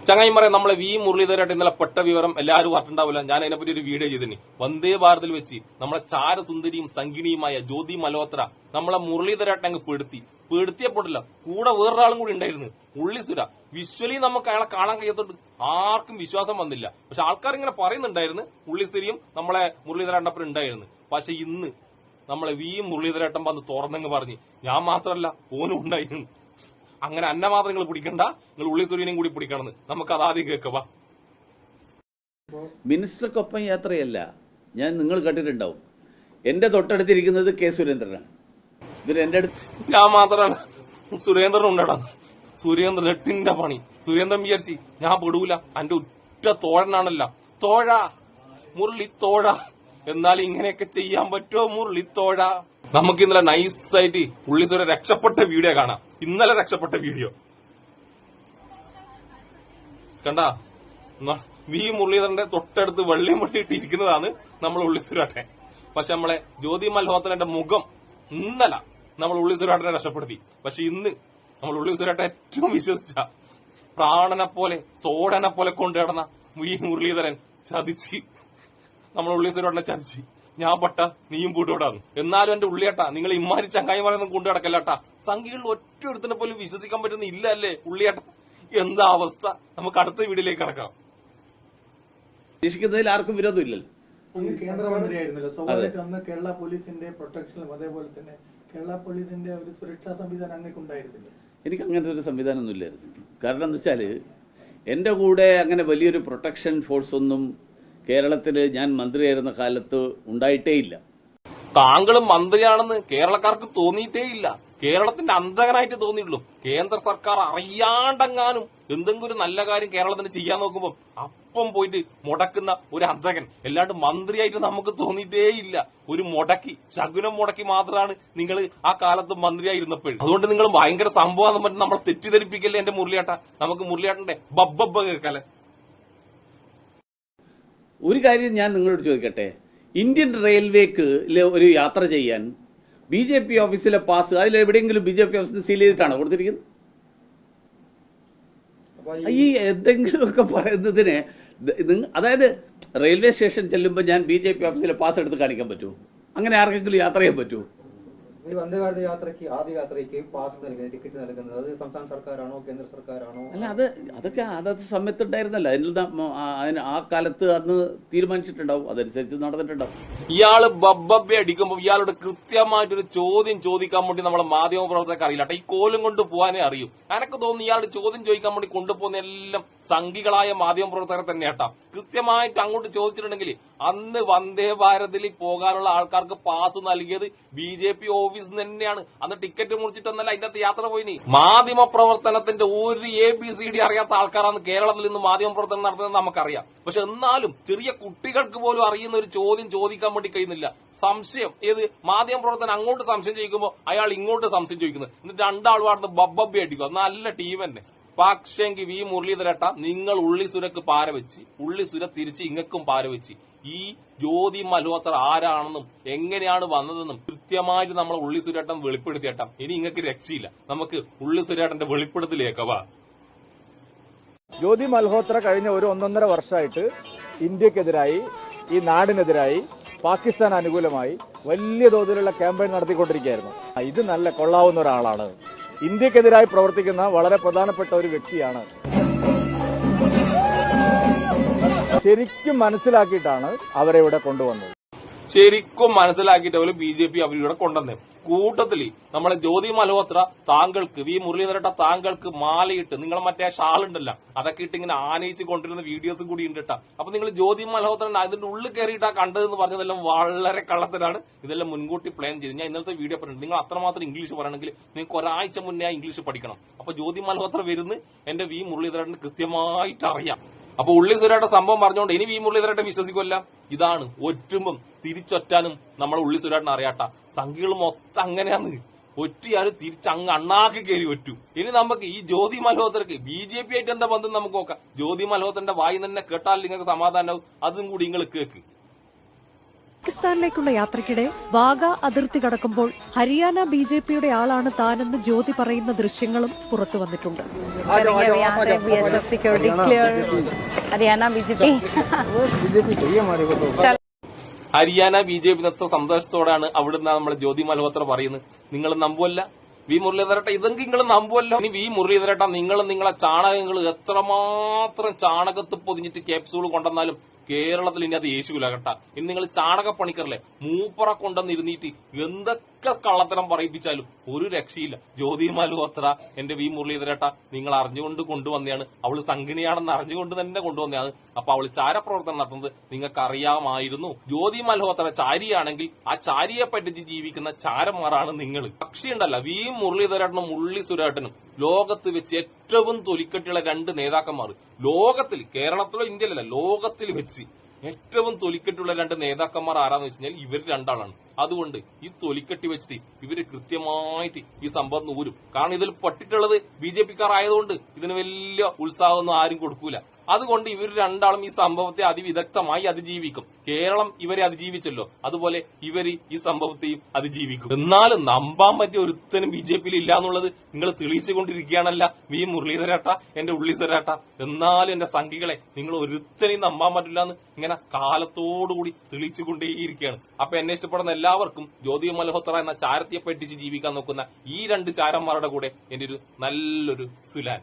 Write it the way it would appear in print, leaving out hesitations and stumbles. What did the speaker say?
ചങ്ങായിമാരെ നമ്മളെ വി മുരളീധരായിട്ട് ഇന്നലെ പെട്ട വിവരം എല്ലാവരും പറഞ്ഞിട്ടുണ്ടാവില്ല. ഞാൻ അതിനെപ്പറ്റി ഒരു വീഡിയോ ചെയ്തിന്. വന്ദേ ഭാരതിൽ വെച്ച് നമ്മളെ ചാരസുന്ദരിയും സംഗിണിയുമായ ജ്യോതി മൽഹോത്ര നമ്മളെ മുരളീധരായിട്ട് അങ്ങ് പെടുത്തിയപ്പോട്ടില്ല, കൂടെ വേറൊരാളും കൂടി ഉണ്ടായിരുന്നു, ഉള്ളിസുര. വിഷ്വലി നമുക്ക് അയാളെ കാണാൻ കഴിയാത്തോണ്ട് ആർക്കും വിശ്വാസം വന്നില്ല. പക്ഷെ ആൾക്കാർ ഇങ്ങനെ പറയുന്നുണ്ടായിരുന്നു ഉള്ളിസുരിയും നമ്മളെ മുരളീധരാട്ടപ്പം ഉണ്ടായിരുന്നു. പക്ഷെ ഇന്ന് നമ്മളെ വി മുരളീധരാട്ടം വന്ന് തുറന്നങ്ങ് പറഞ്ഞ് ഞാൻ മാത്രമല്ല ഓനും ഉണ്ടായിരുന്നു. അങ്ങനെ അന്ന മാത്രം നിങ്ങൾ പിടിക്കണ്ട, നിങ്ങൾ ഉള്ളിസുരീനെയും കൂടി പിടിക്കണമെന്ന് നമുക്ക് അതാദ്യം കേൾക്കുക. മിനിസ്റ്റർക്കൊപ്പം യാത്രയല്ല, ഞാൻ നിങ്ങൾ കേട്ടിട്ടുണ്ടാവും. എന്റെ തൊട്ടടുത്തിരിക്കുന്നത് കെ സുരേന്ദ്രനാണ്. ഇതിൽ എന്റെ അടുത്ത് ഞാൻ മാത്രമാണ്, സുരേന്ദ്രൻ ഉണ്ടാടാ. സുരേന്ദ്രൻ എട്ടിന്റെ പണി. സുരേന്ദ്രൻ വിചാരിച്ച് ഞാൻ പെടൂല, എന്റെ ഉറ്റ തോഴനാണല്ല. തോഴ മുരളി തോഴ, എന്നാൽ ഇങ്ങനെയൊക്കെ ചെയ്യാൻ പറ്റുമോ മുരളി തോഴ? നമുക്ക് ഇന്നലെ നൈസായിട്ട് ഉള്ളിസുര രക്ഷപ്പെട്ട വീഡിയോ കാണാം. ഇന്നലെ രക്ഷപ്പെട്ട വീഡിയോ കണ്ടാ? വി മുരളീധരന്റെ തൊട്ടടുത്ത് വെള്ളിയും വെട്ടിയിട്ടിരിക്കുന്നതാണ് നമ്മൾ ഉള്ളിസുരാട്ടെ. പക്ഷെ നമ്മളെ ജ്യോതി മൽഹോത്രന്റെ മുഖം ഇന്നലെ നമ്മൾ ഉള്ളിസുരാട്ടനെ രക്ഷപ്പെടുത്തി. പക്ഷെ ഇന്ന് നമ്മൾ ഉള്ളിസുരാട്ടെ ഏറ്റവും വിശ്വസിച്ച പ്രാണനെ പോലെ തോടനെ പോലെ കൊണ്ടുനടന്ന വി മുരളീധരൻ ചതിച്ച് നമ്മൾ ഉള്ളിസുരാട്ടനെ ചതിച്ച് ഞാൻ പട്ട നീയും പൂട്ടോടാന്ന്. എന്നാലും എന്റെ ഉള്ളിയേട്ടാ, നിങ്ങൾ ഇമ്മാരി ചങ്ങായിമാരൊന്നും കൊണ്ടു കിടക്കല്ലാട്ടാ. സംഖ്യകളിൽ ഒറ്റ എടുത്തിനെ പോലും വിശ്വസിക്കാൻ പറ്റുന്ന ഇല്ല അല്ലേ ഉള്ളിയേട്ട? എന്താ അവസ്ഥ? നമുക്ക് അടുത്ത വീഡിയോയിലേക്ക് കിടക്കാം. നിരീക്ഷിക്കുന്നതിൽ ആർക്കും വിരോധമില്ലല്ലോ. കേന്ദ്രമന്ത്രിയായിരുന്നല്ലോ, സ്വാഭാവികമായിട്ടും അന്ന് കേരള പോലീസിന്റെ പ്രൊട്ടക്ഷനും അതേപോലെ തന്നെ കേരള പോലീസിന്റെ ഒരു സുരക്ഷാ സംവിധാനം അങ്ങനെയൊക്കെ ഉണ്ടായിരുന്നില്ല. എനിക്ക് അങ്ങനത്തെ ഒരു സംവിധാനമൊന്നും ഇല്ലായിരുന്നു. കാരണം എന്താ വെച്ചാൽ എന്റെ കൂടെ അങ്ങനെ വലിയൊരു പ്രൊട്ടക്ഷൻ ഫോഴ്സ് ഒന്നും കേരളത്തിൽ ഞാൻ മന്ത്രിയായിരുന്ന കാലത്ത് ഉണ്ടായിട്ടേ ഇല്ല. താങ്കളും മന്ത്രിയാണെന്ന് കേരളക്കാർക്ക് തോന്നിയിട്ടേ ഇല്ല. കേരളത്തിന്റെ അന്തകനായിട്ട് തോന്നിയിട്ടുള്ളൂ. കേന്ദ്ര സർക്കാർ അറിയാണ്ടെങ്ങാനും എന്തെങ്കിലും ഒരു നല്ല കാര്യം കേരളത്തിന് ചെയ്യാൻ നോക്കുമ്പോൾ അപ്പം പോയിട്ട് മുടക്കുന്ന ഒരു അന്തകൻ. അല്ലാണ്ട് മന്ത്രിയായിട്ട് നമുക്ക് തോന്നിയിട്ടേ ഇല്ല. ഒരു മുടക്കി, ശകുനം മുടക്കി മാത്രമാണ് നിങ്ങൾ ആ കാലത്ത് മന്ത്രിയായിരുന്നപ്പോഴും. അതുകൊണ്ട് നിങ്ങൾ ഭയങ്കര സംഭവം പറഞ്ഞ് നമ്മൾ തെറ്റിദ്ധരിപ്പിക്കല്ലേ എന്റെ മുരളിയേട്ട. നമുക്ക് മുരളിയേട്ടന്റെ ബബ്ബബ്ബ കേൾക്കാല്ലേ. ഒരു കാര്യം ഞാൻ നിങ്ങളോട് ചോദിക്കട്ടെ, ഇന്ത്യൻ റെയിൽവേക്ക് ഒരു യാത്ര ചെയ്യാൻ BJP ഓഫീസിലെ പാസ് അതിലെവിടെയെങ്കിലും BJP ഓഫീസിൽ സീൽ ചെയ്തിട്ടാണോ കൊടുത്തിരിക്കുന്നത്? ഈ എന്തെങ്കിലുമൊക്കെ പറയുന്നതിന്, അതായത് റെയിൽവേ സ്റ്റേഷൻ ചെല്ലുമ്പോൾ ഞാൻ BJP ഓഫീസിലെ പാസ് എടുത്ത് കാണിക്കാൻ പറ്റുമോ? അങ്ങനെ ആർക്കെങ്കിലും യാത്ര ചെയ്യാൻ പറ്റുമോ? ഈ വന്ദേ ഭാരത് യാത്രയ്ക്ക് ആദ്യ യാത്രയ്ക്ക് പാസ് നൽകുന്നത്, ടിക്കറ്റ് നൽകുന്നത് അത് സംസ്ഥാന സർക്കാരാണോ കേന്ദ്ര സർക്കാരാണോ? അല്ല, അതൊക്കെ അതത് സമയത്തുണ്ടായിരുന്നല്ലോ. അതിന് ആ കാലത്ത് അന്ന് തീരുമാനിച്ചിട്ടുണ്ടാവും, അതനുസരിച്ച് നടന്നിട്ടുണ്ടാവും. ഇയാള് ബബ്ബബ്ബെ അടിക്കുമ്പോൾ ഇയാളോട് കൃത്യമായിട്ടൊരു ചോദ്യം ചോദിക്കാൻ വേണ്ടി നമ്മളെ മാധ്യമ പ്രവർത്തകർക്ക് അറിയില്ല. ഈ കോലും കൊണ്ട് പോകാനേ അറിയൂ. എനക്ക് തോന്നുന്നു ഇയാളുടെ ചോദ്യം ചോദിക്കാൻ വേണ്ടി കൊണ്ടുപോകുന്ന എല്ലാം സംഘികളായ മാധ്യമ പ്രവർത്തകരെ തന്നെയാട്ടാ. കൃത്യമായിട്ട് അങ്ങോട്ട് ചോദിച്ചിട്ടുണ്ടെങ്കിൽ അന്ന് വന്ദേ ഭാരതിൽ പോകാനുള്ള ആൾക്കാർക്ക് പാസ് നൽകിയത് BJP ഓഫീസ് തന്നെയാണ്. അന്ന് ടിക്കറ്റ് മുറിച്ചിട്ടൊന്നല്ല അതിന്റെ അകത്ത് യാത്ര പോയിനി. മാധ്യമ പ്രവർത്തനത്തിന്റെ ഒരു ABCD അറിയാത്ത ആൾക്കാരാണ് കേരളത്തിൽ നിന്ന് മാധ്യമ പ്രവർത്തനം നടത്തുന്നത് നമുക്കറിയാം. പക്ഷെ എന്നാലും ചെറിയ കുട്ടികൾക്ക് പോലും അറിയുന്ന ഒരു ചോദ്യം ചോദിക്കാൻ വേണ്ടി കഴിയുന്നില്ല. സംശയം ഏത് മാധ്യമ പ്രവർത്തനം അങ്ങോട്ട് സംശയം ചോദിക്കുമ്പോൾ അയാൾ ഇങ്ങോട്ട് സംശയം ചോദിക്കുന്നത്. എന്നിട്ട് രണ്ടാളും ആടുന്ന് ബബ്ബബ്ബി അടിക്കുക. നല്ല ടീം തന്നെ. പക്ഷെങ്കിൽ വി മുരളീധരട്ട, നിങ്ങൾ ഉള്ളിസുരക്ക് പാരവെച്ച് ഉള്ളിസുര തിരിച്ച് ഇങ്ങക്കും പാരവെച്ച് ഈ ജ്യോതി മൽഹോത്ര ആരാണെന്നും എങ്ങനെയാണ് വന്നതെന്നും കൃത്യമായിട്ട് നമ്മൾ ഉള്ളിസുരേട്ടൻ വെളിപ്പെടുത്തിയേട്ടാം. ഇനി ഇങ്ങക്ക് രക്ഷയില്ല. നമുക്ക് ഉള്ളിസുരേട്ടന്റെ വെളിപ്പെടുത്തലേക്കവാ. ജ്യോതി മൽഹോത്ര കഴിഞ്ഞ ഒരു 1.5 വർഷമായിട്ട് ഇന്ത്യക്കെതിരായി, ഈ നാടിനെതിരായി, പാകിസ്ഥാൻ അനുകൂലമായി വലിയ തോതിലുള്ള ക്യാമ്പയിൻ നടത്തിക്കൊണ്ടിരിക്കുകയായിരുന്നു. ഇത് നല്ല കൊള്ളാവുന്ന ഒരാളാണ്, ഇന്ത്യക്കെതിരായി പ്രവർത്തിക്കുന്ന വളരെ പ്രധാനപ്പെട്ട ഒരു വ്യക്തിയാണ്. ശരിക്കും മനസ്സിലാക്കിയിട്ടാണ് അവരെ ഇവിടെ കൊണ്ടുവന്നത്. ശരിക്കും മനസ്സിലാക്കിയിട്ട് പോലും BJP അവരിവിടെ കൊണ്ടുവന്നേ. കൂട്ടത്തില് നമ്മളെ ജ്യോതി മൽഹോത്ര താങ്കൾക്ക്, വി മുരളീധരട്ട താങ്കൾക്ക് മാലയിട്ട്, നിങ്ങൾ മറ്റേ ഷാളുണ്ടല്ലോ അതൊക്കെ ഇട്ട് ഇങ്ങനെ ആനയിച്ച് കൊണ്ടിരുന്ന വീഡിയോസും കൂടി ഉണ്ട് കേട്ടാ. അപ്പൊ നിങ്ങൾ ജ്യോതി മൽഹോത്രൻ അതിന്റെ ഉള്ളിൽ കയറിയിട്ടാ കണ്ടതെന്ന് പറഞ്ഞതെല്ലാം വളരെ കള്ളത്തരാണ്. ഇതെല്ലാം മുൻകൂട്ടി പ്ലാൻ ചെയ്ത് ഞാൻ ഇന്നലത്തെ വീഡിയോ പറഞ്ഞിട്ടുണ്ട്. നിങ്ങൾ അത്രമാത്രം ഇംഗ്ലീഷ് പറയണമെങ്കിൽ നിങ്ങൾക്ക് ഒരാഴ്ച മുന്നേ ഇംഗ്ലീഷ് പഠിക്കണം. അപ്പൊ ജ്യോതി മൽഹോത്ര വരുന്ന് എന്റെ വി മുരളീധരന് കൃത്യമായിട്ട് അറിയാം. അപ്പൊ ഉള്ളിസുരയുടെ സംഭവം പറഞ്ഞുകൊണ്ട് ഇനി വി മുരളീധരട്ടെ വിശ്വസിക്കുമല്ല. ഇതാണ് ഒറ്റുമ്പം തിരിച്ചൊറ്റാനും നമ്മളെ ഉള്ളിസുരേട്ടനെ അറിയാട്ട. സംഖ്യകൾ മൊത്തം അങ്ങനെയാണ്. ഒറ്റയാലും തിരിച്ചങ്ങ് അണ്ണാക്കി കയറി ഒറ്റു. ഇനി നമുക്ക് ഈ ജ്യോതി മൽഹോത്രക്ക് BJP ആയിട്ട് എന്താ ബന്ധം നമുക്ക് നോക്കാം. ജ്യോതി മൽഹോത്രന്റെ വായി തന്നെ കേട്ടാൽ നിങ്ങൾക്ക് സമാധാനമാവും. അതും കൂടി നിങ്ങൾ കേക്ക്. പാകിസ്ഥാനിലേക്കുള്ള യാത്രയ്ക്കിടെ വാഗ അതിർത്തി കടക്കുമ്പോൾ ഹരിയാന ബിജെപിയുടെ ആളാണ് താനെന്ന് ജ്യോതി പറയുന്ന ദൃശ്യങ്ങളും പുറത്തു വന്നിട്ടുണ്ട്. ഹരിയാന ബിജെപി നേതൃത്വ സന്തോഷത്തോടാണ് അവിടുന്ന് നമ്മളെ ജ്യോതി മൽഹോത്ര പറയുന്നത്. നിങ്ങൾ നമ്പുവല്ല വി മുരളീധരേട്ട, ഇതെങ്കിൽ നിങ്ങൾ നമ്പുവല്ലോ. ഇനി വി മുരളീധരേട്ട, നിങ്ങളെ ചാണകങ്ങൾ എത്രമാത്രം ചാണകത്ത് പൊതിഞ്ഞിട്ട് ക്യാപ്സൂൾ കൊണ്ടുവന്നാലും കേരളത്തിൽ ഇനി അത് യേശുവില്ല കേട്ടാ. ഇനി നിങ്ങൾ ചാണകപ്പണിക്കറല്ലേ മൂപ്പറ കൊണ്ടുവന്നിരുന്നിട്ട് എന്തൊക്കെ കള്ളത്തരം പറയിപ്പിച്ചാലും ഒരു രക്ഷയില്ല. ജ്യോതി മൽഹോത്ര എന്റെ വി മുരളീധരേട്ട, നിങ്ങൾ അറിഞ്ഞുകൊണ്ട് കൊണ്ടുവന്നതാണ്. അവള് സംഘിണിയാണെന്ന് അറിഞ്ഞുകൊണ്ട് തന്നെ കൊണ്ടുവന്നതാണ്. അപ്പൊ അവള് ചാരപ്രവർത്തനം നടത്തുന്നത് നിങ്ങൾക്ക് അറിയാമായിരുന്നു. ജ്യോതി മൽഹോത്ര ചാരിയാണെങ്കിൽ ആ ചാരിയെ പറ്റിച്ച് ജീവിക്കുന്ന ചാരന്മാരാണ് നിങ്ങൾ. പക്ഷിയുണ്ടല്ല, വി മുരളീധരേട്ടനും മുരളി സുരേട്ടനും ലോകത്ത് വെച്ച് ഏറ്റവും തൊലിക്കെട്ടിയുള്ള രണ്ട് നേതാക്കന്മാർ ലോകത്തിൽ, കേരളത്തിലോ ഇന്ത്യയിലല്ല ലോകത്തിൽ വെച്ച് ഏറ്റവും തൊലിക്കെട്ടുള്ള രണ്ട് നേതാക്കന്മാർ ആരാന്ന് വെച്ച് കഴിഞ്ഞാൽ ഇവർ രണ്ടാളാണ്. അതുകൊണ്ട് ഈ തൊലിക്കെട്ടി വെച്ചിട്ട് ഇവര് കൃത്യമായിട്ട് ഈ സംഭവം ഊരും. കാരണം ഇതിൽ പെട്ടിട്ടുള്ളത് ബിജെപിക്കാർ ആയതുകൊണ്ട് ഇതിന് വലിയ ഉത്സാഹമൊന്നും ആരും കൊടുക്കൂല. അതുകൊണ്ട് ഇവർ രണ്ടാളും ഈ സംഭവത്തെ അതിവിദഗ്ധമായി അതിജീവിക്കും. കേരളം ഇവരെ അതിജീവിച്ചല്ലോ, അതുപോലെ ഇവര് ഈ സംഭവത്തെയും അതിജീവിക്കും. എന്നാലും നമ്പാൻ പറ്റിയ ഒരുത്തനും ബിജെപിയിൽ ഇല്ല എന്നുള്ളത് നിങ്ങൾ തെളിയിച്ചുകൊണ്ടിരിക്കുകയാണല്ല വി മുരളീധരേട്ട, എന്റെ ഉള്ളിസരേട്ട. എന്നാലും എന്റെ സംഘികളെ, നിങ്ങൾ ഒരുത്തനെയും നമ്പാൻ പറ്റില്ല എന്ന് ഇങ്ങനെ കാലത്തോടുകൂടി തെളിയിച്ചുകൊണ്ടേയിരിക്കുകയാണ്. അപ്പൊ എന്നെ ഇഷ്ടപ്പെടുന്ന എല്ലാവർക്കും ജ്യോതി മൽഹോത്ര എന്ന ചാരത്തിയെ പറ്റിച്ച് ജീവിക്കാൻ നോക്കുന്ന ഈ രണ്ട് ചാരന്മാരുടെ കൂടെ എന്റെ ഒരു നല്ലൊരു സുലാൻ.